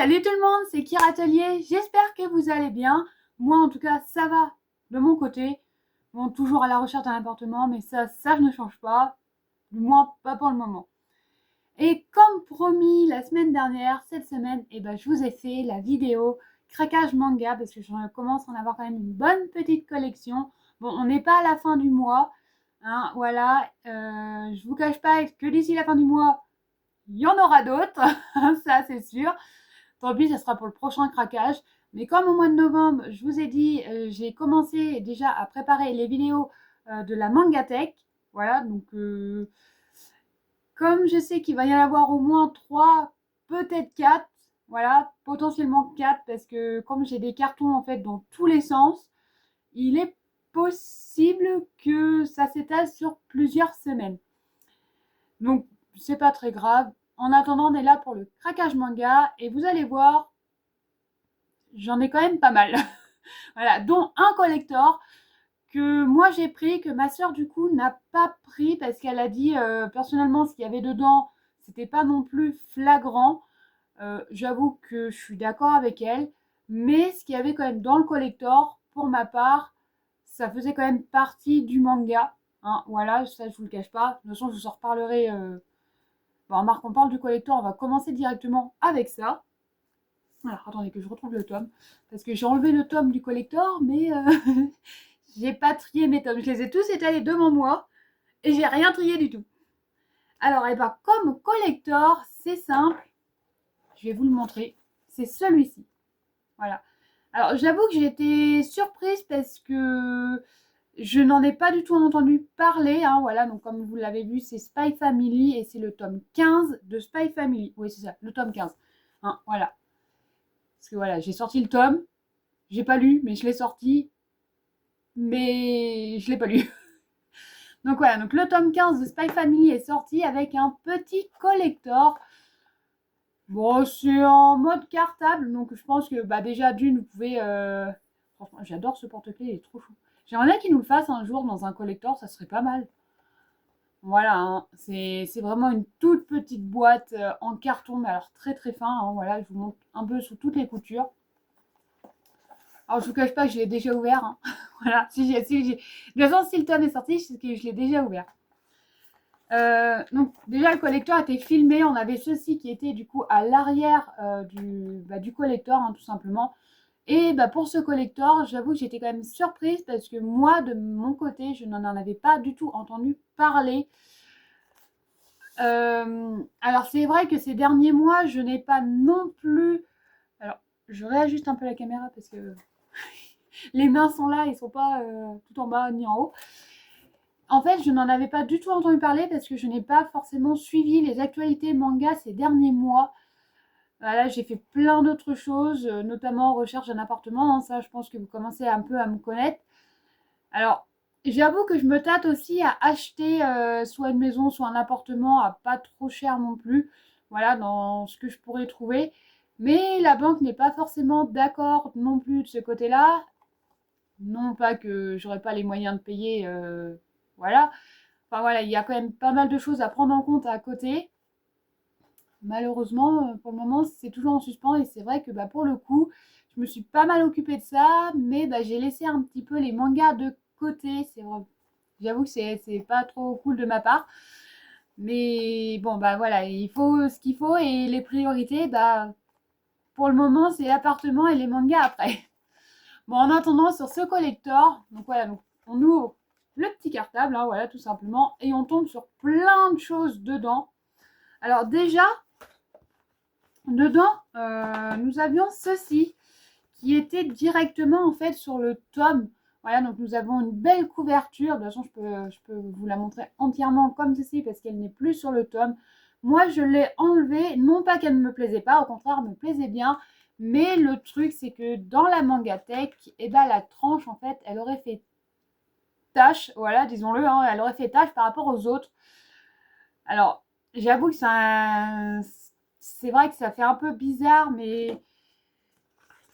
Salut tout le monde, c'est Kira Atelier, j'espère que vous allez bien. Moi en tout cas ça va de mon côté. Bon, toujours à la recherche d'un appartement, mais ça je ne change pas. Du moins pas pour le moment. Et comme promis la semaine dernière, cette semaine, je vous ai fait la vidéo craquage manga parce que je commence à en avoir quand même une bonne petite collection. Bon, on n'est pas à la fin du mois, hein, voilà. Je vous cache pas que d'ici la fin du mois, il y en aura d'autres, ça c'est sûr. Tant pis, ça sera pour le prochain craquage. Mais comme au mois de novembre, je vous ai dit, j'ai commencé déjà à préparer les vidéos de la Mangatech. Voilà, donc comme je sais qu'il va y en avoir au moins 3, peut-être 4, voilà, potentiellement 4, parce que comme j'ai des cartons en fait dans tous les sens, il est possible que ça s'étale sur plusieurs semaines. Donc, c'est pas très grave. En attendant, on est là pour le craquage manga et vous allez voir, j'en ai quand même pas mal. Voilà, dont un collector que moi j'ai pris, que ma soeur du coup n'a pas pris parce qu'elle a dit personnellement ce qu'il y avait dedans, c'était pas non plus flagrant. J'avoue que je suis d'accord avec elle, mais ce qu'il y avait quand même dans le collector, pour ma part, ça faisait quand même partie du manga. Hein, voilà, ça je vous le cache pas. De toute façon, je vous en reparlerai. Bon, Marc, on parle du collector, on va commencer directement avec ça. Alors, attendez que je retrouve le tome. Parce que j'ai enlevé le tome du collector, mais j'ai pas trié mes tomes. Je les ai tous étalés devant moi et j'ai rien trié du tout. Alors, comme collector, c'est simple. Je vais vous le montrer. C'est celui-ci. Voilà. Alors, j'avoue que j'ai été surprise parce que je n'en ai pas du tout entendu parler. Hein, voilà, donc comme vous l'avez vu, c'est Spy Family et c'est le tome 15 de Spy Family. Oui, c'est ça, le tome 15. Hein, voilà. Parce que voilà, j'ai sorti le tome, j'ai pas lu, mais je l'ai sorti, mais je l'ai pas lu. Donc voilà, donc le tome 15 de Spy Family est sorti avec un petit collector. Bon, c'est en mode cartable, donc je pense que déjà d'une, vous pouvez... Franchement, j'adore ce porte-clés, il est trop chou. J'aimerais bien qu'il nous le fasse un jour dans un collector, ça serait pas mal. Voilà, hein, c'est vraiment une toute petite boîte en carton, mais alors très très fin. Hein, voilà, je vous montre un peu sous toutes les coutures. Alors, je vous cache pas que je l'ai déjà ouvert. Hein. Voilà, de toute façon, si le tome est sorti, c'est que je l'ai déjà ouvert. Donc, déjà, le collector était filmé. On avait ceci qui était du coup à l'arrière du collector, hein, tout simplement. Et pour ce collector, j'avoue que j'étais quand même surprise parce que moi, de mon côté, je n'en avais pas du tout entendu parler. Alors, c'est vrai que ces derniers mois, je n'ai pas non plus... Alors, je réajuste un peu la caméra parce que les mains sont là, ils sont pas tout en bas ni en haut. En fait, je n'en avais pas du tout entendu parler parce que je n'ai pas forcément suivi les actualités manga ces derniers mois. Voilà, j'ai fait plein d'autres choses, notamment recherche d'un appartement. Hein, ça, je pense que vous commencez un peu à me connaître. Alors, j'avoue que je me tâte aussi à acheter soit une maison, soit un appartement à pas trop cher non plus. Voilà, dans ce que je pourrais trouver. Mais la banque n'est pas forcément d'accord non plus de ce côté-là. Non pas que j'aurais pas les moyens de payer, voilà. Enfin voilà, il y a quand même pas mal de choses à prendre en compte à côté. Malheureusement, pour le moment, c'est toujours en suspens et c'est vrai que pour le coup, je me suis pas mal occupée de ça, mais j'ai laissé un petit peu les mangas de côté. C'est vrai. J'avoue que c'est pas trop cool de ma part. Mais bon, voilà, il faut ce qu'il faut et les priorités, pour le moment, c'est l'appartement et les mangas après. Bon, en attendant, sur ce collector, donc voilà, donc on ouvre le petit cartable, hein, voilà, tout simplement, et on tombe sur plein de choses dedans. Alors déjà, dedans, nous avions ceci, qui était directement en fait sur le tome. Voilà, donc nous avons une belle couverture. De toute façon, je peux vous la montrer entièrement comme ceci parce qu'elle n'est plus sur le tome. Moi, je l'ai enlevée, non pas qu'elle ne me plaisait pas, au contraire, elle me plaisait bien. Mais le truc, c'est que dans la Mangatech, la tranche, en fait, elle aurait fait tâche, voilà, disons-le, hein, elle aurait fait tâche par rapport aux autres. Alors, j'avoue que c'est vrai que ça fait un peu bizarre, mais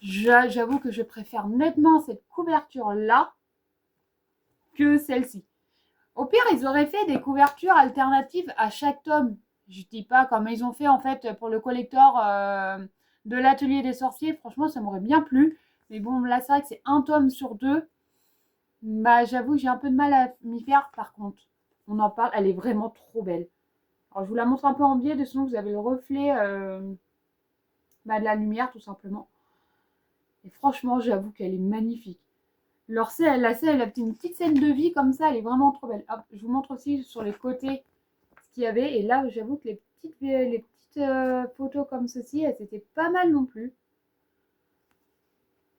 j'avoue que je préfère nettement cette couverture-là que celle-ci. Au pire, ils auraient fait des couvertures alternatives à chaque tome. Je dis pas comme ils ont fait en fait pour le collector de l'Atelier des Sorciers, franchement, ça m'aurait bien plu. Mais bon, là, c'est vrai que c'est un tome sur 2. Bah, j'avoue, j'ai un peu de mal à m'y faire, par contre. On en parle, elle est vraiment trop belle. Alors, je vous la montre un peu en biais, de sinon vous avez le reflet de la lumière, tout simplement. Et franchement, j'avoue qu'elle est magnifique. La petite scène de vie comme ça, elle est vraiment trop belle. Hop, je vous montre aussi sur les côtés ce qu'il y avait. Et là, j'avoue que les petites photos comme ceci, elles étaient pas mal non plus.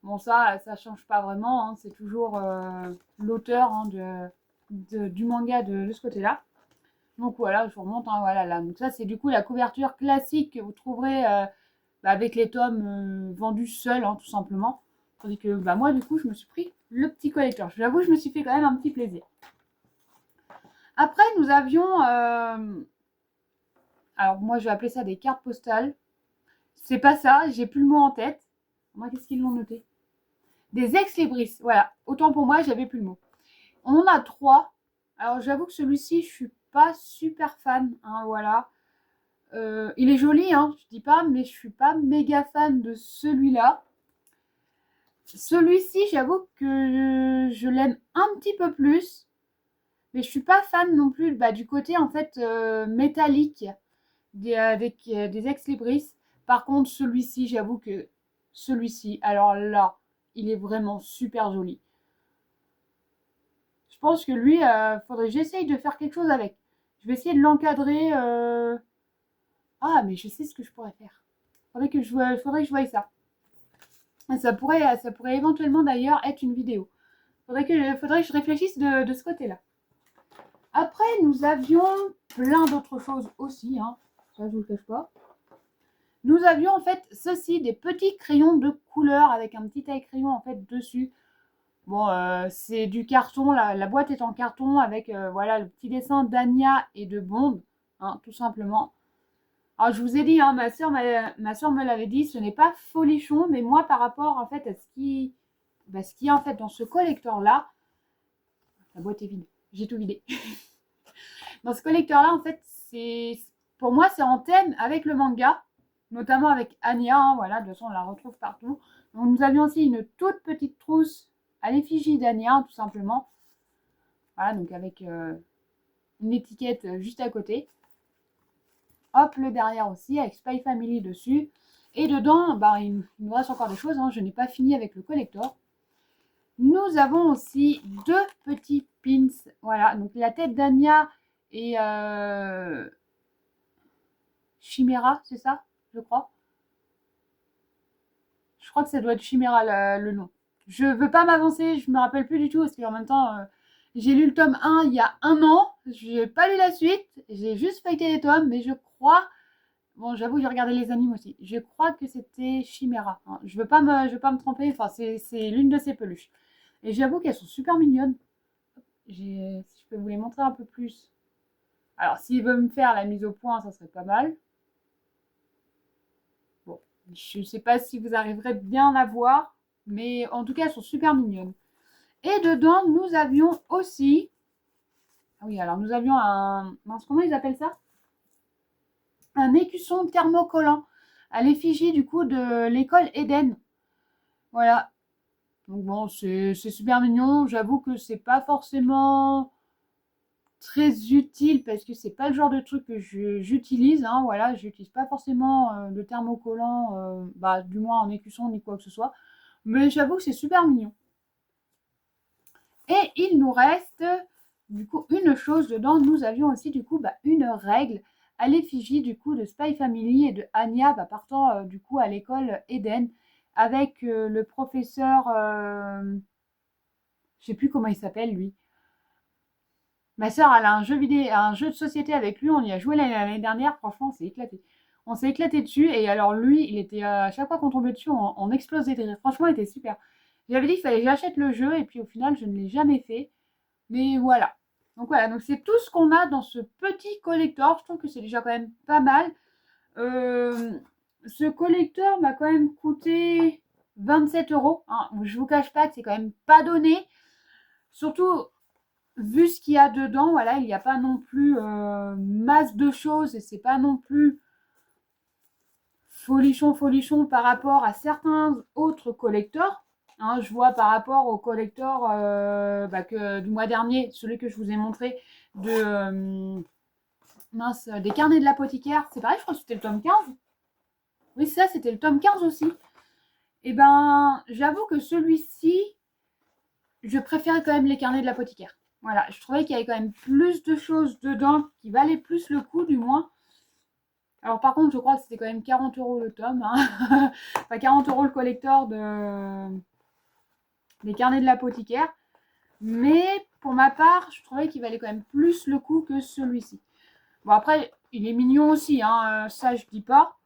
Bon, ça change pas vraiment. Hein, c'est toujours l'auteur du manga de ce côté-là. Donc voilà, je vous remonte. Hein, voilà, là. Donc ça, c'est du coup la couverture classique que vous trouverez avec les tomes vendus seuls, hein, tout simplement. Tandis que moi, du coup, je me suis pris le petit collecteur. J'avoue, je me suis fait quand même un petit plaisir. Après, nous avions... alors, moi, je vais appeler ça des cartes postales. C'est pas ça, j'ai plus le mot en tête. Moi, qu'est-ce qu'ils l'ont noté? Des ex-libris. Voilà, autant pour moi, j'avais plus le mot. On en a 3. Alors, j'avoue que celui-ci, je suis pas super fan. Hein, voilà. Il est joli, hein, je dis pas, mais je suis pas méga fan de celui-là. Celui-ci, j'avoue que je l'aime un petit peu plus, mais je suis pas fan non plus du côté en fait métallique des ex-libris. Par contre, celui-ci, j'avoue que celui-ci, alors là, il est vraiment super joli. Je pense que lui, faudrait que j'essaye de faire quelque chose avec. Je vais essayer de l'encadrer. Ah, mais je sais ce que je pourrais faire. Faudrait que je voie ça. Ça pourrait éventuellement d'ailleurs être une vidéo. Faudrait que je réfléchisse de ce côté-là. Après, nous avions plein d'autres choses aussi. Hein. Ça, je vous le cache pas. Nous avions en fait ceci, des petits crayons de couleur avec un petit taille-crayon en fait dessus. Bon, c'est du carton. La boîte est en carton avec voilà le petit dessin d'Anya et de Bond, hein, tout simplement. Alors, je vous ai dit, hein, ma soeur me l'avait dit, ce n'est pas folichon, mais moi, par rapport en fait à ce qui est en fait dans ce collector-là, la boîte est vide, j'ai tout vidé. Dans ce collector-là, en fait, pour moi, c'est en thème avec le manga, notamment avec Anya, hein, voilà, de toute façon, on la retrouve partout. Donc, nous avions aussi une toute petite trousse à l'effigie d'Anya, tout simplement. Voilà, donc avec une étiquette juste à côté. Hop, le derrière aussi, avec Spy Family dessus. Et dedans, il nous reste encore des choses, hein, je n'ai pas fini avec le collector. Nous avons aussi 2 petits pins. Voilà, donc la tête d'Anya et Chimera, c'est ça, je crois. Je crois que ça doit être Chimera le nom. Je veux pas m'avancer, je me rappelle plus du tout, parce qu'en même temps, j'ai lu le tome 1 il y a 1 an. J'ai pas lu la suite, j'ai juste feuilleté les tomes, mais je crois... Bon, j'avoue, j'ai regardé les animes aussi. Je crois que c'était Chimera. Hein. Je veux pas me tromper, enfin, c'est l'une de ces peluches. Et j'avoue qu'elles sont super mignonnes. Si je peux vous les montrer un peu plus. Alors, s'il veut me faire la mise au point, ça serait pas mal. Bon, je ne sais pas si vous arriverez bien à voir, mais en tout cas, elles sont super mignonnes. Et dedans, nous avions aussi... Ah oui, alors nous avions un... Comment ils appellent ça? Un écusson thermocollant à l'effigie du coup de l'école Eden. Voilà. Donc bon, c'est super mignon. J'avoue que c'est pas forcément très utile parce que c'est pas le genre de truc que j'utilise. Hein, voilà, j'utilise pas forcément de thermocollant, du moins en écusson ni quoi que ce soit. Mais j'avoue que c'est super mignon. Et il nous reste du coup une chose dedans. Nous avions aussi du coup une règle à l'effigie du coup de Spy Family et de Anya partant du coup à l'école Eden avec le professeur, je sais plus comment il s'appelle lui. Ma soeur, elle a un jeu de société avec lui. On y a joué l'année dernière. Franchement, on s'est éclaté. On s'est éclaté dessus. Et alors, lui, il était à chaque fois qu'on tombait dessus, on explosait de rire. Franchement, il était super. J'avais dit qu'il fallait que j'achète le jeu. Et puis, au final, je ne l'ai jamais fait. Mais voilà. Donc, voilà. Donc, c'est tout ce qu'on a dans ce petit collector. Je trouve que c'est déjà quand même pas mal. Ce collector m'a quand même coûté 27 €. Hein. Je vous cache pas que c'est quand même pas donné. Surtout vu ce qu'il y a dedans, voilà, il n'y a pas non plus masse de choses et c'est pas non plus folichon par rapport à certains autres collectors. Hein, je vois par rapport au collector du mois dernier, celui que je vous ai montré des carnets de l'apothicaire. C'est pareil, je crois que c'était le tome 15. Oui, ça, c'était le tome 15 aussi. Et ben, j'avoue que celui-ci, je préférais quand même les carnets de l'apothicaire. Voilà, je trouvais qu'il y avait quand même plus de choses dedans qui valaient plus le coup, du moins. Alors par contre, je crois que c'était quand même 40 € le tome. Hein. Enfin, 40 € le collector des carnets de l'apothicaire. Mais pour ma part, je trouvais qu'il valait quand même plus le coup que celui-ci. Bon, après, il est mignon aussi, hein, ça je dis pas.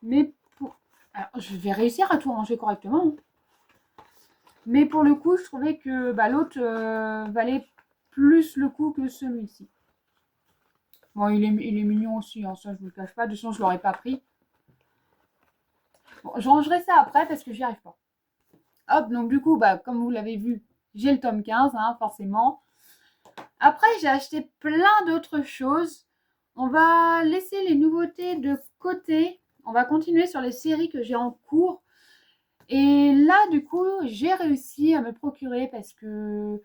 Mais alors, je vais réussir à tout ranger correctement. Hein. Mais pour le coup, je trouvais que l'autre valait plus le coup que celui-ci. Bon, il est mignon aussi, hein, ça je vous le cache pas. De toute façon, je l'aurais pas pris. Bon, je rangerai ça après parce que j'y arrive pas. Hop, donc du coup, comme vous l'avez vu, j'ai le tome 15, hein, forcément. Après, j'ai acheté plein d'autres choses. On va laisser les nouveautés de côté. On va continuer sur les séries que j'ai en cours. Et là, du coup, j'ai réussi à me procurer parce que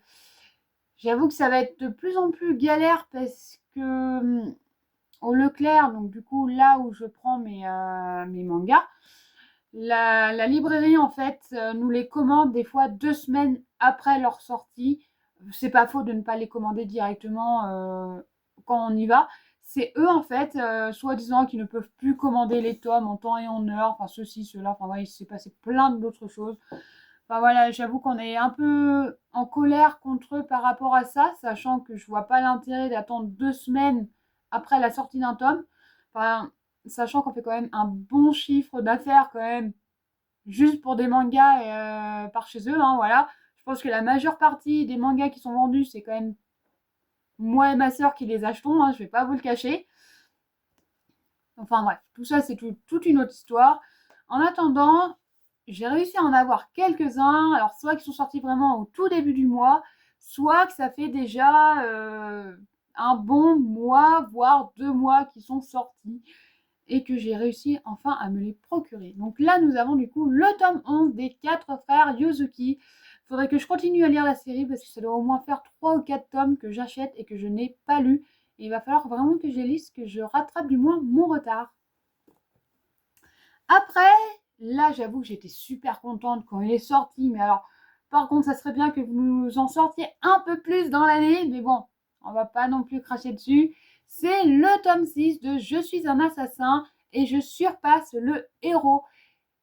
j'avoue que ça va être de plus en plus galère parce que au Leclerc, donc du coup, là où je prends mes mangas, la librairie, en fait, nous les commande des fois 2 semaines après leur sortie. C'est pas faux de ne pas les commander directement quand on y va. C'est eux, en fait, soi-disant, qui ne peuvent plus commander les tomes en temps et en heure. Enfin, ceci, cela. Enfin, ouais, il s'est passé plein d'autres choses. Enfin, voilà, j'avoue qu'on est un peu en colère contre eux par rapport à ça, sachant que je vois pas l'intérêt d'attendre 2 semaines après la sortie d'un tome. Enfin, sachant qu'on fait quand même un bon chiffre d'affaires quand même juste pour des mangas par chez eux. Hein, voilà. Je pense que la majeure partie des mangas qui sont vendus, c'est quand même moi et ma soeur qui les achetons. Hein, je vais pas vous le cacher. Enfin bref, tout ça c'est toute une autre histoire. En attendant, j'ai réussi à en avoir quelques-uns. Alors soit qui sont sortis vraiment au tout début du mois, soit que ça fait déjà un bon mois, voire 2 mois qui sont sortis et que j'ai réussi enfin à me les procurer. Donc là, nous avons du coup le tome 11 des 4 frères Yozuki. Il faudrait que je continue à lire la série parce que ça doit au moins faire 3 ou 4 tomes que j'achète et que je n'ai pas lu. Et il va falloir vraiment que je les lise, que je rattrape du moins mon retard. Après, là, j'avoue que j'étais super contente quand il est sorti. Mais alors, par contre, ça serait bien que vous nous en sortiez un peu plus dans l'année. Mais bon, on va pas non plus cracher dessus. C'est le tome 6 de Je suis un assassin et je surpasse le héros.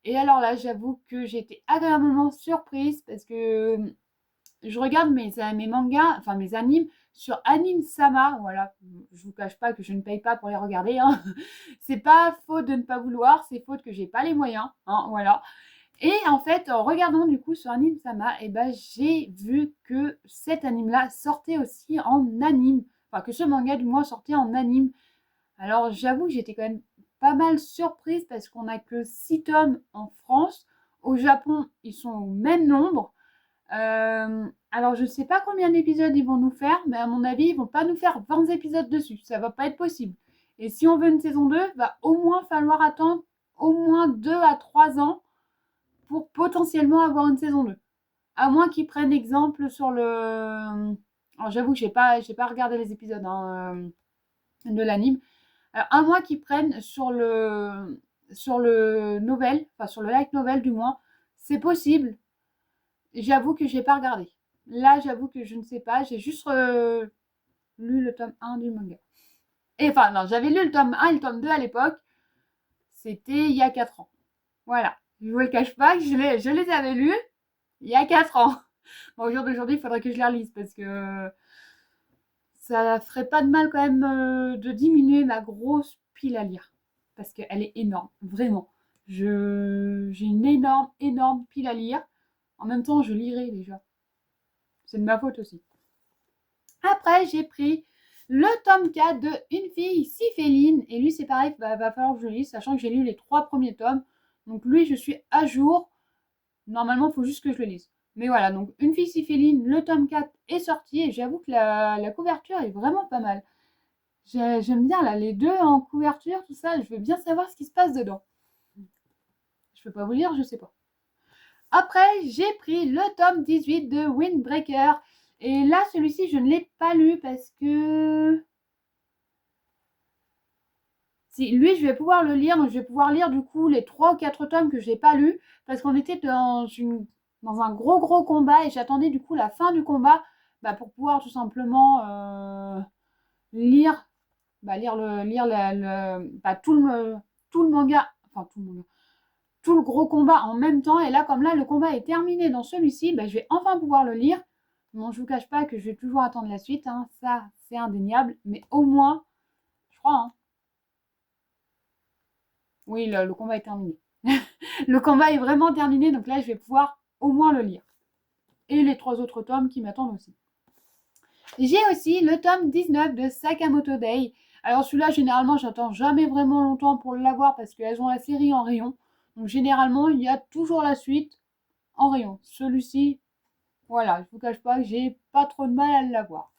Et alors là, j'avoue que j'ai été agréablement surprise parce que je regarde mes mangas, enfin mes animes sur Anime Sama. Voilà, je vous cache pas que je ne paye pas pour les regarder. Hein. C'est pas faute de ne pas vouloir, c'est faute que j'ai pas les moyens. Hein, voilà. Et en fait, en regardant du coup sur Anime Sama, j'ai vu que cet anime-là sortait aussi en anime. Enfin, que ce manga du moins sortait en anime. Alors j'avoue que j'étais quand même pas mal surprise parce qu'on n'a que 6 tomes en France. Au Japon, ils sont au même nombre. Alors je sais pas combien d'épisodes ils vont nous faire, mais à mon avis, ils vont pas nous faire 20 épisodes dessus. Ça va pas être possible. Et si on veut une saison 2, va au moins falloir attendre au moins 2 à 3 ans pour potentiellement avoir une saison 2. À moins qu'ils prennent exemple sur le... Alors j'avoue que j'ai pas regardé les épisodes de l'anime. Alors à moins qu'ils prennent sur le novel, enfin sur le light novel du moins, c'est possible. J'avoue que j'ai pas regardé. Là, j'avoue que je ne sais pas. J'ai juste lu le tome 1 du manga. Et enfin, non, j'avais lu le tome 1 et le tome 2 à l'époque. C'était il y a 4 ans. Voilà. Je vous le cache pas que je les avais lus il y a 4 ans. Bon, au jour d'aujourd'hui, il faudrait que je les relise parce que ça ferait pas de mal quand même de diminuer ma grosse pile à lire. Parce qu'elle est énorme, vraiment. J'ai une énorme pile à lire. En même temps, je lirai déjà. C'est de ma faute aussi. Après, j'ai pris le tome 4 de Une fille si féline. Et lui, c'est pareil, va falloir que je lise, sachant que j'ai lu les 3 premiers tomes. Donc lui, je suis à jour. Normalement, il faut juste que je le lise. Mais voilà, donc Une fille si féline, le tome 4 est sorti. Et j'avoue que la couverture est vraiment pas mal. J'aime bien là, les deux en couverture, tout ça. Je veux bien savoir ce qui se passe dedans. Je peux pas vous lire, je sais pas. Après, j'ai pris le tome 18 de Windbreaker. Et là, celui-ci, je ne l'ai pas lu parce que... Si, lui, je vais pouvoir le lire. Donc, je vais pouvoir lire du coup les 3 ou 4 tomes que je n'ai pas lus. Parce qu'on était dans un gros combat. Et j'attendais du coup la fin du combat pour pouvoir tout simplement lire, tout le manga. Enfin, tout le manga. Tout le gros combat en même temps. Et là, comme là, le combat est terminé dans celui-ci, je vais enfin pouvoir le lire. Bon, je vous cache pas que je vais toujours attendre la suite. Hein. Ça, c'est indéniable. Mais au moins, je crois, hein. Oui, le combat est terminé. Le combat est vraiment terminé. Donc là, je vais pouvoir au moins le lire. Et les 3 autres tomes qui m'attendent aussi. J'ai aussi le tome 19 de Sakamoto Day. Alors celui-là, généralement, j'attends jamais vraiment longtemps pour l'avoir parce qu'elles ont la série en rayon. Donc généralement, il y a toujours la suite en rayon. Celui-ci, voilà, je vous cache pas que j'ai pas trop de mal à l'avoir.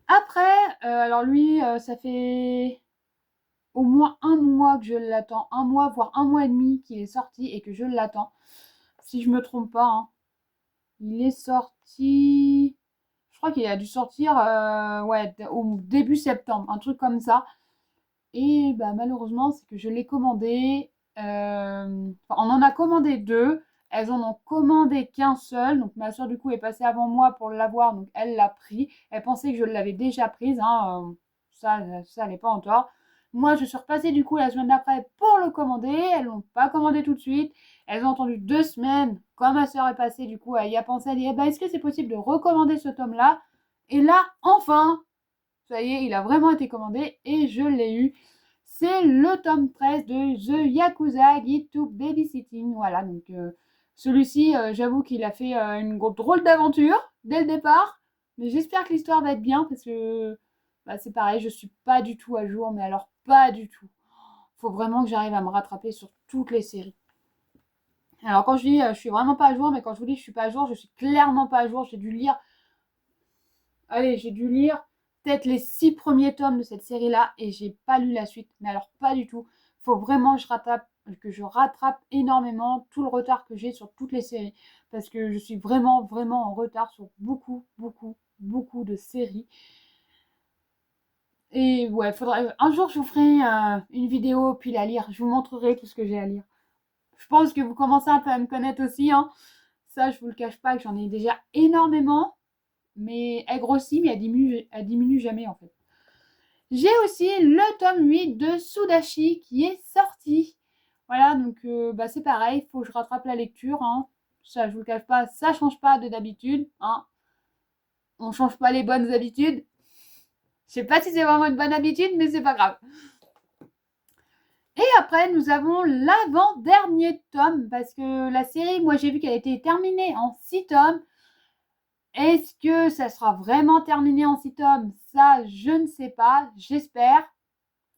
Après, alors lui, ça fait au moins un mois que je l'attends. Un mois, voire un mois et demi qu'il est sorti et que je l'attends. Si je me trompe pas, hein. Il est sorti... Je crois qu'il a dû sortir au début septembre, un truc comme ça. Et malheureusement, c'est que je l'ai commandé. On en a commandé 2. Elles en ont commandé qu'un seul. Donc ma soeur du coup est passée avant moi pour l'avoir. Donc elle l'a pris. Elle pensait que je l'avais déjà prise. Hein. Ça elle n'est pas en tort. Moi je suis repassée du coup la semaine d'après pour le commander. Elles l'ont pas commandé tout de suite. Elles ont attendu 2 semaines. Quand ma soeur est passée du coup, elle y a pensé. Elle dit est-ce que c'est possible de recommander ce tome là? Et là enfin, ça y est, il a vraiment été commandé et je l'ai eu. C'est le tome 13 de The Yakuza Guide to Babysitting. Voilà, donc celui-ci, j'avoue qu'il a fait une drôle d'aventure dès le départ. Mais j'espère que l'histoire va être bien parce que c'est pareil, je suis pas du tout à jour, mais alors pas du tout. Faut vraiment que j'arrive à me rattraper sur toutes les séries. Alors quand je dis je suis vraiment pas à jour, mais quand je vous dis je suis pas à jour, je suis clairement pas à jour. J'ai dû lire peut-être les 6 premiers tomes de cette série-là et j'ai pas lu la suite. Mais alors pas du tout. Faut vraiment que je rattrape énormément tout le retard que j'ai sur toutes les séries. Parce que je suis vraiment en retard sur beaucoup de séries. Et ouais, un jour je vous ferai une vidéo puis la lire. Je vous montrerai tout ce que j'ai à lire. Je pense que vous commencez un peu à me connaître aussi. Hein. Ça, je vous le cache pas que j'en ai déjà énormément. Mais elle grossit, mais elle diminue jamais en fait. J'ai aussi le tome 8 de Sudashi qui est sorti. Voilà, donc c'est pareil, il faut que je rattrape la lecture. Hein. Ça, je vous le cache pas, ça change pas de d'habitude. Hein. On change pas les bonnes habitudes. Je sais pas si c'est vraiment une bonne habitude, mais c'est pas grave. Et après, nous avons l'avant-dernier tome, parce que la série, moi j'ai vu qu'elle était terminée en 6 tomes. Est-ce que ça sera vraiment terminé en 6 tomes? Ça, je ne sais pas. J'espère.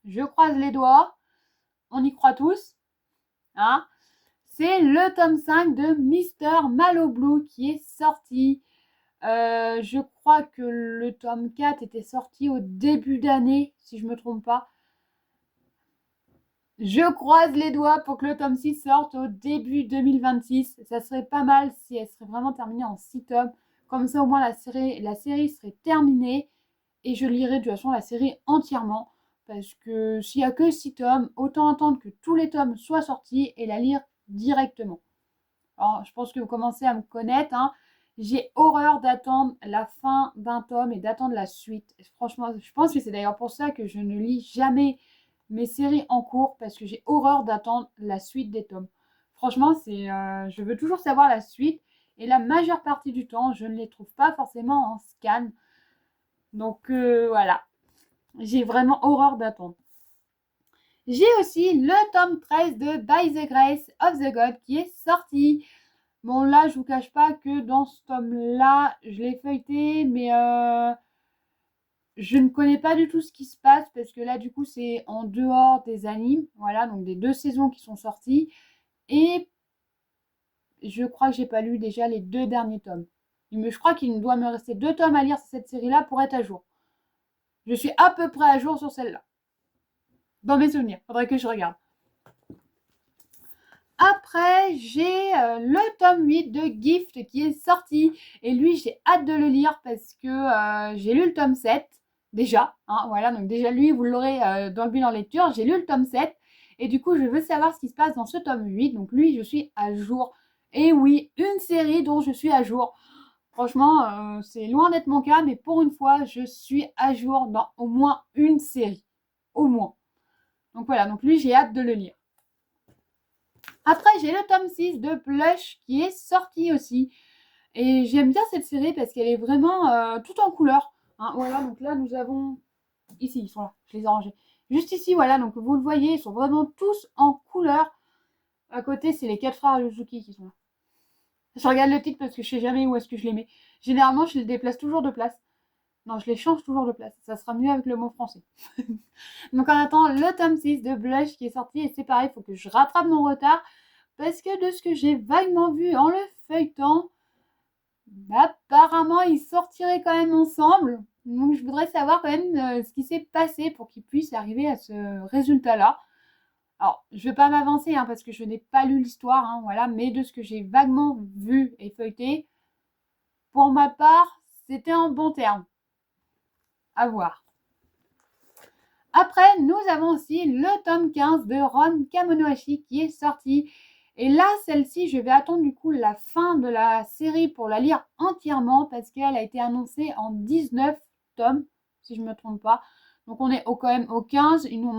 Je croise les doigts. On y croit tous. Hein? C'est le tome 5 de Mr. Maloblue qui est sorti. Je crois que le tome 4 était sorti au début d'année, si je ne me trompe pas. Je croise les doigts pour que le tome 6 sorte au début 2026. Ça serait pas mal si elle serait vraiment terminée en 6 tomes. Comme ça, au moins, la série serait terminée et je lirai de toute façon la série entièrement. Parce que s'il n'y a que 6 tomes, autant attendre que tous les tomes soient sortis et la lire directement. Alors, je pense que vous commencez à me connaître. Hein. J'ai horreur d'attendre la fin d'un tome et d'attendre la suite. Franchement, je pense que c'est d'ailleurs pour ça que je ne lis jamais mes séries en cours parce que j'ai horreur d'attendre la suite des tomes. Franchement, je veux toujours savoir la suite et la majeure partie du temps, je ne les trouve pas forcément en scan. Donc voilà, j'ai vraiment horreur d'attendre. J'ai aussi le tome 13 de By the Grace of the God qui est sorti. Bon là, je vous cache pas que dans ce tome-là, je l'ai feuilleté, mais je ne connais pas du tout ce qui se passe parce que là, du coup, c'est en dehors des animes. Voilà, donc des 2 saisons qui sont sorties. Et je crois que j'ai pas lu déjà les 2 derniers tomes. Je crois qu'il doit me rester 2 tomes à lire sur cette série-là pour être à jour. Je suis à peu près à jour sur celle-là. Dans mes souvenirs, faudrait que je regarde. Après, j'ai le tome 8 de Gift qui est sorti. Et lui, j'ai hâte de le lire parce que j'ai lu le tome 7 déjà. Hein, voilà, donc déjà lui, vous l'aurez dans le bilan lecture. J'ai lu le tome 7. Et du coup, je veux savoir ce qui se passe dans ce tome 8. Donc lui, je suis à jour. Et oui, une série dont je suis à jour. Franchement, c'est loin d'être mon cas, mais pour une fois, je suis à jour dans au moins une série. Au moins. Donc voilà, donc lui, j'ai hâte de le lire. Après, j'ai le tome 6 de Plush qui est sorti aussi. Et j'aime bien cette série parce qu'elle est vraiment tout en couleur. Hein, voilà, donc là, nous avons... Ici, ils sont là, je les ai rangés. Juste ici, voilà, donc vous le voyez, ils sont vraiment tous en couleur. À côté, c'est les 4 frères Yuzuki qui sont là. Je regarde le titre parce que je sais jamais où est-ce que je les mets. Généralement, je les déplace toujours de place. Non, je les change toujours de place. Ça sera mieux avec le mot français. Donc, on attend le tome 6 de Blush qui est sorti. Et c'est pareil, il faut que je rattrape mon retard. Parce que de ce que j'ai vaguement vu en le feuilletant, apparemment, ils sortiraient quand même ensemble. Donc, je voudrais savoir quand même ce qui s'est passé pour qu'ils puissent arriver à ce résultat-là. Alors, je ne vais pas m'avancer hein, parce que je n'ai pas lu l'histoire, hein, voilà, mais de ce que j'ai vaguement vu et feuilleté, pour ma part, c'était en bon terme. À voir. Après, nous avons aussi le tome 15 de Ron Kamonohashi qui est sorti. Et là, celle-ci, je vais attendre du coup la fin de la série pour la lire entièrement parce qu'elle a été annoncée en 19 tomes, si je ne me trompe pas. Donc on est quand même au 15, il nous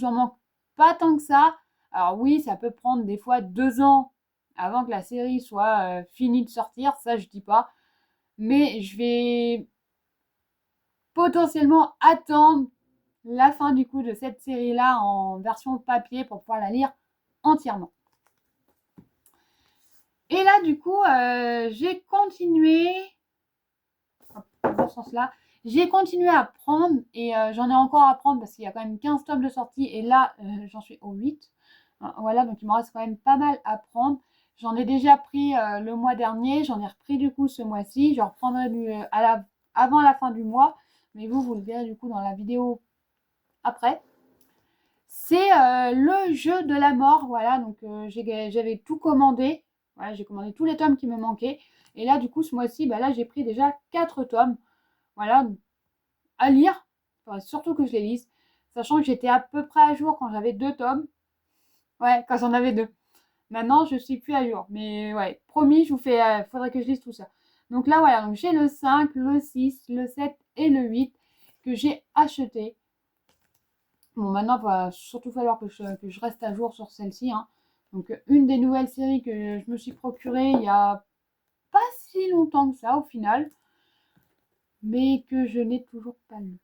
en manque pas tant que ça. Alors oui, ça peut prendre des fois 2 ans avant que la série soit finie de sortir, ça je dis pas. Mais je vais potentiellement attendre la fin du coup de cette série-là en version papier pour pouvoir la lire entièrement. Et là, du coup, j'ai continué, dans ce sens-là, j'ai continué à prendre, et j'en ai encore à prendre parce qu'il y a quand même 15 tomes de sortie, et là, j'en suis au 8. Voilà, donc il me reste quand même pas mal à prendre. J'en ai déjà pris le mois dernier, j'en ai repris du coup ce mois-ci, je reprendrai avant la fin du mois, mais vous le verrez du coup dans la vidéo après. C'est le jeu de la mort, voilà, donc j'avais tout commandé, voilà, j'ai commandé tous les tomes qui me manquaient, et là du coup ce mois-ci, bah, là j'ai pris déjà 4 tomes, voilà, à lire, enfin, surtout que je les lise, sachant que j'étais à peu près à jour quand j'avais 2 tomes, ouais, quand j'en avais 2. Maintenant je suis plus à jour, mais ouais, promis, je vous fais, faudrait que je lise tout ça. Donc là voilà, donc j'ai le 5, le 6, le 7 et le 8 que j'ai acheté. Bon, maintenant, il va surtout falloir que je reste à jour sur celle-ci. Hein. Donc, une des nouvelles séries que je me suis procurée il y a pas si longtemps que ça, au final, mais que je n'ai toujours pas lu.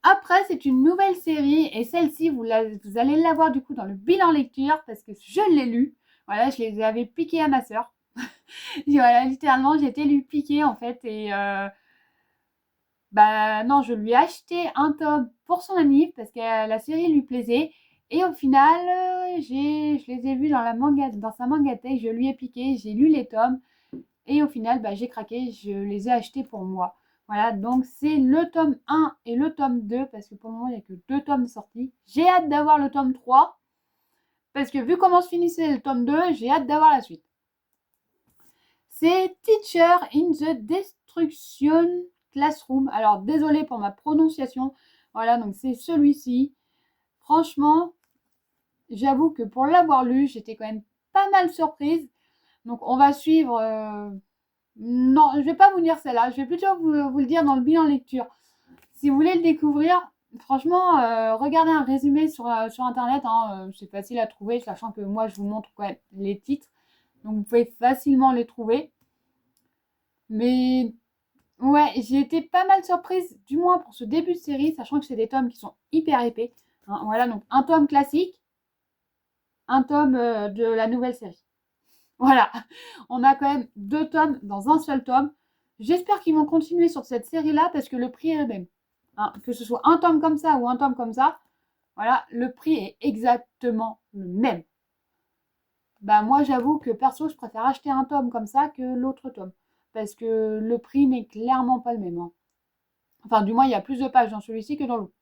Après, c'est une nouvelle série, et celle-ci, vous allez la voir du coup dans le bilan lecture, parce que je l'ai lu. Voilà, je les avais piqués à ma sœur. Voilà, littéralement, j'ai été lui piquer, en fait, et bah non, je lui ai acheté un tome pour son anniv parce que la série lui plaisait. Et au final, je les ai vus dans sa mangatech, je lui ai piqué, j'ai lu les tomes. Et au final, bah, j'ai craqué, je les ai achetés pour moi. Voilà, donc c'est le tome 1 et le tome 2 parce que pour le moment, il n'y a que 2 tomes sortis. J'ai hâte d'avoir le tome 3 parce que vu comment se finissait le tome 2, j'ai hâte d'avoir la suite. C'est Teacher in the Destruction Classroom. Alors, désolé pour ma prononciation. Voilà, donc c'est celui-ci. Franchement, j'avoue que pour l'avoir lu, j'étais quand même pas mal surprise. Donc, on va suivre... Non, je vais pas vous dire celle-là. Je vais plutôt vous le dire dans le bilan lecture. Si vous voulez le découvrir, franchement, regardez un résumé sur Internet. Hein, c'est facile à trouver, sachant que moi, je vous montre quand même les titres. Donc, vous pouvez facilement les trouver. Mais ouais, j'ai été pas mal surprise, du moins pour ce début de série, sachant que c'est des tomes qui sont hyper épais. Hein, voilà, donc un tome classique, un tome de la nouvelle série. Voilà, on a quand même 2 tomes dans un seul tome. J'espère qu'ils vont continuer sur cette série-là parce que le prix est le même. Hein, que ce soit un tome comme ça ou un tome comme ça, voilà, le prix est exactement le même. Bah moi j'avoue que perso je préfère acheter un tome comme ça que l'autre tome. Parce que le prix n'est clairement pas le même. Hein. Enfin, du moins, il y a plus de pages dans celui-ci que dans l'autre.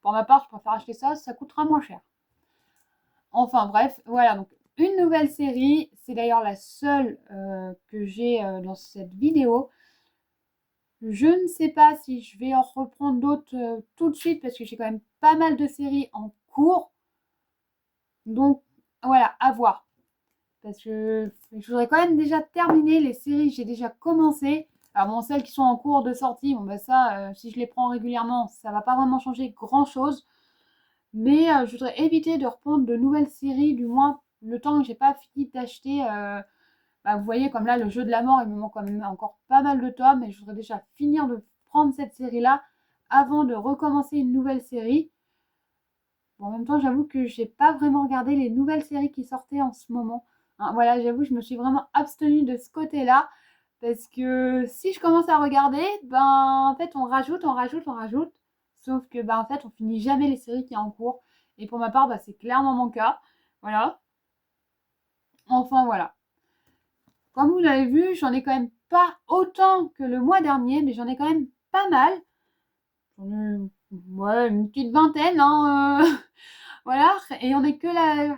Pour ma part, je préfère acheter ça, ça coûtera moins cher. Enfin bref, voilà, donc une nouvelle série, c'est d'ailleurs la seule que j'ai dans cette vidéo. Je ne sais pas si je vais en reprendre d'autres tout de suite parce que j'ai quand même pas mal de séries en cours. Donc voilà, à voir. Parce que je voudrais quand même déjà terminer les séries que j'ai déjà commencé. Alors bon, celles qui sont en cours de sortie, bon bah ça, si je les prends régulièrement, ça va pas vraiment changer grand-chose. Mais je voudrais éviter de reprendre de nouvelles séries, du moins le temps que j'ai pas fini d'acheter. Bah, vous voyez, comme là, le jeu de la mort, il me manque quand même encore pas mal de tomes et je voudrais déjà finir de prendre cette série-là avant de recommencer une nouvelle série. Bon, en même temps, j'avoue que j'ai pas vraiment regardé les nouvelles séries qui sortaient en ce moment. Hein, voilà, j'avoue, je me suis vraiment abstenue de ce côté-là parce que si je commence à regarder, ben en fait, on rajoute, on rajoute, on rajoute. Sauf que ben en fait, on finit jamais les séries qui sont en cours. Et pour ma part, bah, c'est clairement mon cas. Voilà. Enfin voilà. Comme vous l'avez vu, j'en ai quand même pas autant que le mois dernier, mais j'en ai quand même pas mal. Ouais, une petite vingtaine, hein. Voilà, et on est que la.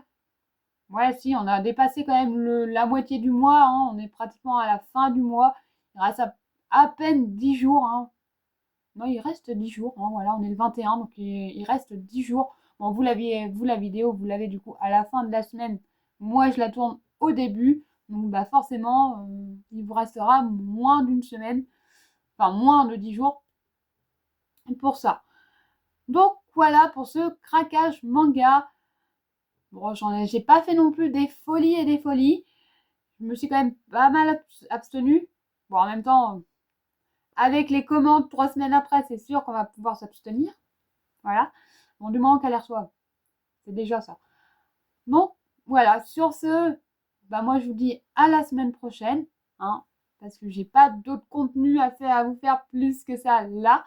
Ouais, si, on a dépassé quand même la moitié du mois, hein. On est pratiquement à la fin du mois. Il reste à peine 10 jours, hein. Non, il reste 10 jours, hein. Voilà, on est le 21, donc il reste 10 jours. Bon, vous, la vidéo, vous l'avez du coup à la fin de la semaine. Moi, je la tourne au début. Donc, bah, forcément, il vous restera moins d'une semaine, enfin, moins de 10 jours pour ça. Donc, voilà pour ce craquage manga. Bon, j'ai pas fait non plus des folies et des folies. Je me suis quand même pas mal abstenue. Bon, en même temps, avec les commandes 3 semaines après, c'est sûr qu'on va pouvoir s'abstenir. Voilà. Bon, du moment qu'elle les reçoive. C'est déjà ça. Donc, voilà. Sur ce, bah, moi, je vous dis à la semaine prochaine. Hein, parce que j'ai pas d'autres contenus à vous faire plus que ça là.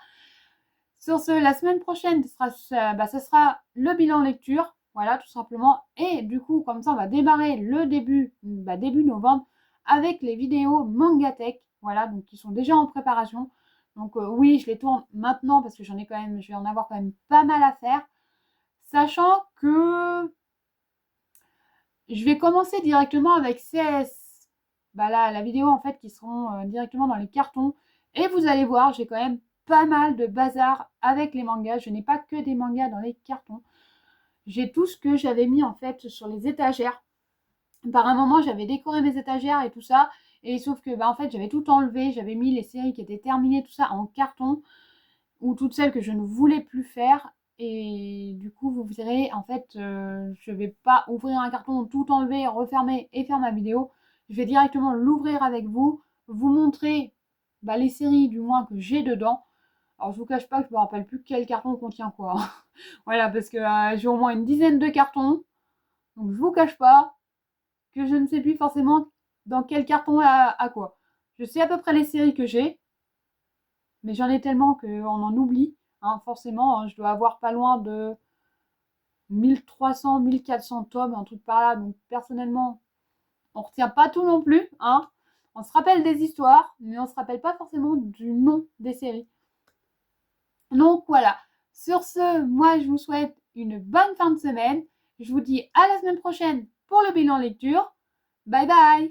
Sur ce, la semaine prochaine, ce sera le bilan lecture. Voilà, tout simplement. Et du coup, comme ça, on va démarrer le début novembre avec les vidéos Mangatech. Voilà, donc qui sont déjà en préparation. Donc oui, je les tourne maintenant parce que je vais en avoir quand même pas mal à faire. Sachant que je vais commencer directement avec CS. Bah là, la vidéo en fait qui seront directement dans les cartons. Et vous allez voir, j'ai quand même pas mal de bazar avec les mangas. Je n'ai pas que des mangas dans les cartons. J'ai tout ce que j'avais mis en fait sur les étagères. Par un moment, j'avais décoré mes étagères et tout ça. Et sauf que bah en fait, j'avais tout enlevé. J'avais mis les séries qui étaient terminées, tout ça en carton. Ou toutes celles que je ne voulais plus faire. Et du coup, vous verrez, en fait, je vais pas ouvrir un carton, tout enlever, refermer et faire ma vidéo. Je vais directement l'ouvrir avec vous, vous montrer bah, les séries du moins que j'ai dedans. Alors, je vous cache pas que je me rappelle plus quel carton contient quoi. Voilà, parce que j'ai au moins une dizaine de cartons. Donc, je vous cache pas que je ne sais plus forcément dans quel carton à quoi. Je sais à peu près les séries que j'ai, mais j'en ai tellement qu'on en oublie. Hein, forcément, hein, je dois avoir pas loin de 1300, 1400 tomes, un truc par là. Donc personnellement, on retient pas tout non plus. Hein. On se rappelle des histoires, mais on se rappelle pas forcément du nom des séries. Donc voilà. Sur ce, moi je vous souhaite une bonne fin de semaine. Je vous dis à la semaine prochaine pour le bilan lecture. Bye bye!